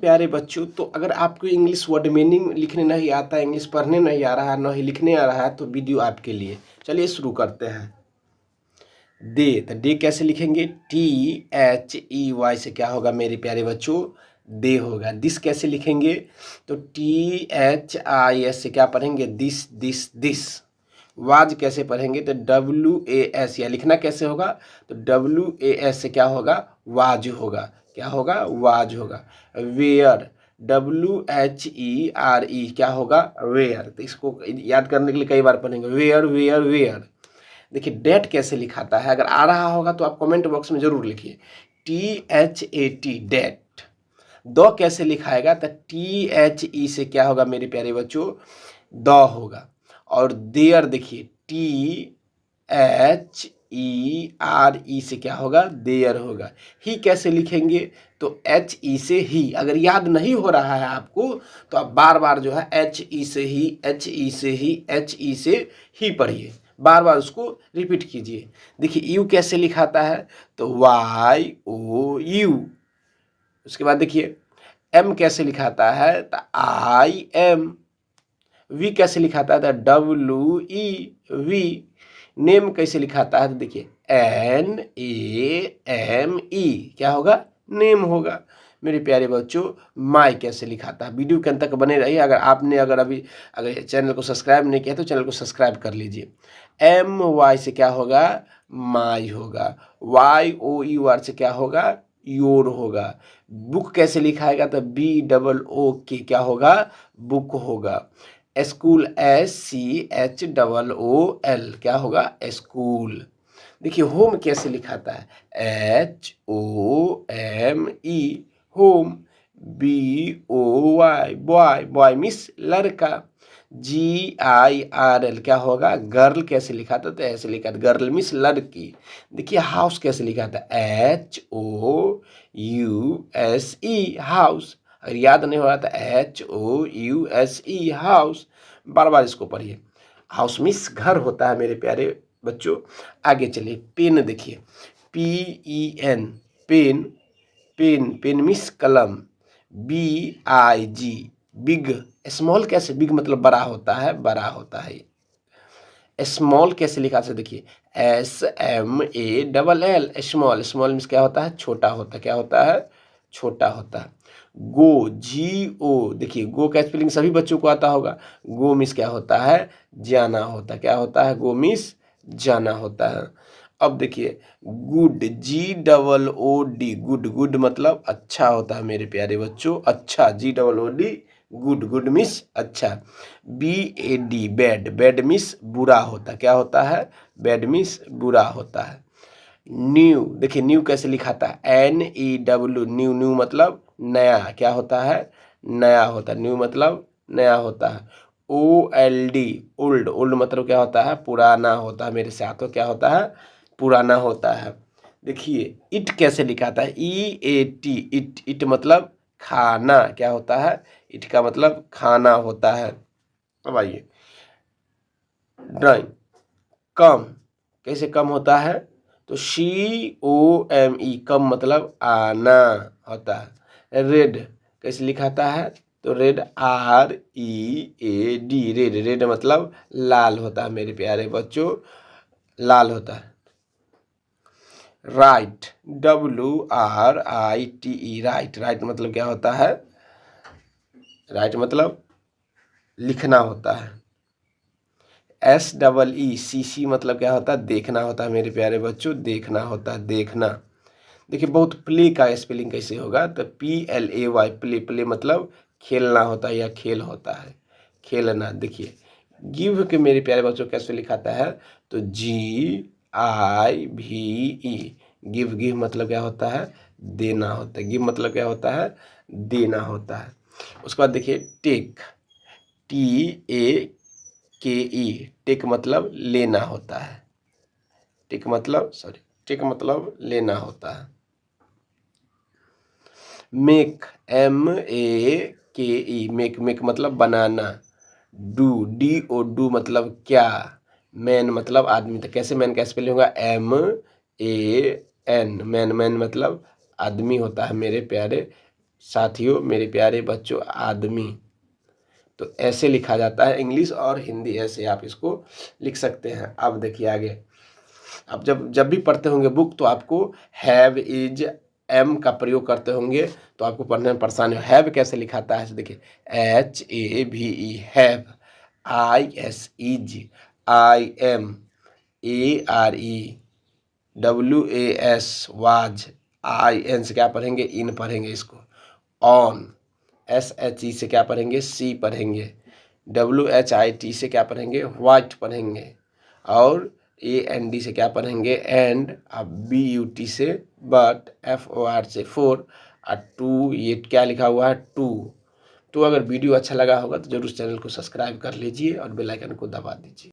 प्यारे बच्चों, तो अगर आपको इंग्लिश वर्ड मीनिंग लिखने नहीं आता, इंग्लिश पढ़ने नहीं आ रहा है, न ही लिखने आ रहा है, तो वीडियो आपके लिए। चलिए शुरू करते हैं। डे, तो डे कैसे लिखेंगे? THEY से क्या होगा मेरे प्यारे बच्चों? डे होगा। दिस कैसे लिखेंगे? तो THIS से क्या पढ़ेंगे? दिस। वाज कैसे पढ़ेंगे? तो WAS। या लिखना कैसे होगा? तो WAS से क्या होगा? वाज होगा। क्या होगा? वाज होगा। वेयर, WHERE क्या होगा? वेयर। तो इसको याद करने के लिए कई बार पढ़ेंगे। Where where where. देखिए डेट कैसे लिखाता है, अगर आ रहा होगा तो आप कमेंट बॉक्स में जरूर लिखिए। THAT date. द कैसे लिखाएगा? तो THE से क्या होगा मेरे प्यारे बच्चों? द होगा। और देयर देखिए THERE से क्या होगा? देयर होगा। ही कैसे लिखेंगे? तो HE से ही। अगर याद नहीं हो रहा है आपको तो आप बार बार जो है HE से ही पढ़िए, बार बार उसको रिपीट कीजिए। देखिए यू कैसे लिखाता है? तो YOU। उसके बाद देखिए एम कैसे लिखाता है? तो IM। वी कैसे लिखाता है? तो WE। नेम कैसे लिखाता है? तो देखिए NAME क्या होगा? नेम होगा। मेरे प्यारे बच्चों, माई कैसे लिखाता है? वीडियो के अंत तक बने रहिए। अगर अगर चैनल को सब्सक्राइब नहीं किया तो चैनल को सब्सक्राइब कर लीजिए। MY से क्या होगा? माई होगा। YOUR से क्या होगा? योर होगा। बुक कैसे लिखाएगा? तो BOOK क्या होगा? बुक होगा। स्कूल SCHOOL क्या होगा? स्कूल। देखिए होम कैसे लिखाता है? HOME home. BOY boy, boy means लड़का। GIRL क्या होगा? गर्ल। कैसे लिखाता? तो ऐसे लिखा था, गर्ल मीन्स लड़की। देखिए हाउस कैसे लिखाता है? HOUSE house. अगर याद नहीं हो रहा था HOUSE हाउस, बार बार इसको पढ़िए। हाउस मीन्स घर होता है मेरे प्यारे बच्चों। आगे चलिए। पेन देखिए PEN पेन। पेन मीन्स कलम। BIG big. स्मॉल कैसे? बिग मतलब बड़ा होता है, बड़ा होता है। स्मॉल कैसे लिखा सकते? देखिए SMALL स्मॉल। स्मॉल मीन्स क्या होता है? छोटा होता है। क्या होता है? छोटा होता है। गो GO देखिए गो का स्पेलिंग सभी बच्चों को आता होगा। गो मीन्स क्या होता है? जाना होता है। क्या होता है? गो मीन्स जाना होता है। अब देखिए गुड GOOD गुड। गुड मतलब अच्छा होता है मेरे प्यारे बच्चों। अच्छा GOOD गुड। गुड मिस अच्छा। BAD bad. बैड मिस बुरा होता है। क्या होता है? बैड मिस बुरा होता है। न्यू देखिए न्यू कैसे लिखाता है? NEW new. न्यू मतलब नया। क्या होता है? नया होता है। न्यू मतलब नया होता है। OLD old. ओल्ड मतलब क्या होता है? पुराना होता है मेरे साथ। तो क्या होता है? पुराना होता है। देखिए इट कैसे लिखाता है? EAT it. इट मतलब खाना। क्या होता है? इट का मतलब खाना होता है। अब आइए ड्राइंग। कम कैसे कम होता है? तो COME कम मतलब आना होता है। रेड कैसे लिखाता है? तो रेड READ रेड। रेड मतलब लाल होता है मेरे प्यारे बच्चों, लाल होता है। Right WRITE right. राइट मतलब क्या होता है? राइट मतलब लिखना होता है। SEECC मतलब क्या होता है? देखना होता है मेरे प्यारे बच्चों, देखना होता है। देखना। देखिए बहुत प्ले का स्पेलिंग कैसे होगा? तो PLAY प्ले। प्ले मतलब खेलना होता है या खेल होता है, खेलना। देखिए गिव के मेरे प्यारे बच्चों कैसे लिखाता है? तो GIVE गिव। गिव मतलब क्या होता है? देना होता है। गिव मतलब क्या होता है? देना होता है। उसके बाद देखिए टेक TAKE टेक मतलब लेना होता है। टेक मतलब लेना होता है। Make MAKE make. मेक मतलब बनाना। DO मतलब क्या। मैन मतलब आदमी। तो कैसे मैन का स्पेलिंग होगा? MAN man. मैन मतलब आदमी होता है मेरे प्यारे साथियों, मेरे प्यारे बच्चों, आदमी। तो ऐसे लिखा जाता है, इंग्लिश और हिंदी ऐसे आप इसको लिख सकते हैं। अब देखिए आगे, अब जब जब भी पढ़ते होंगे बुक तो आपको हैव, इज, एम का प्रयोग करते होंगे तो आपको पढ़ने में परेशानी हो। हैव कैसे लिखाता है, देखिए HAVE, have, IS, is, IM, ARE, WAS, was, IN से क्या पढ़ेंगे, इन पढ़ेंगे इसको। ऑन, SHE से क्या पढ़ेंगे, सी पढ़ेंगे। WHIT से क्या पढ़ेंगे, वाइट पढ़ेंगे। और AND से क्या पढ़ेंगे, एंड। अब BUT से बट, FOR से फोर, और टू, ये क्या लिखा हुआ है, टू। तो अगर वीडियो अच्छा लगा होगा तो जरूर चैनल को सब्सक्राइब कर लीजिए और बेल आइकन को दबा दीजिए।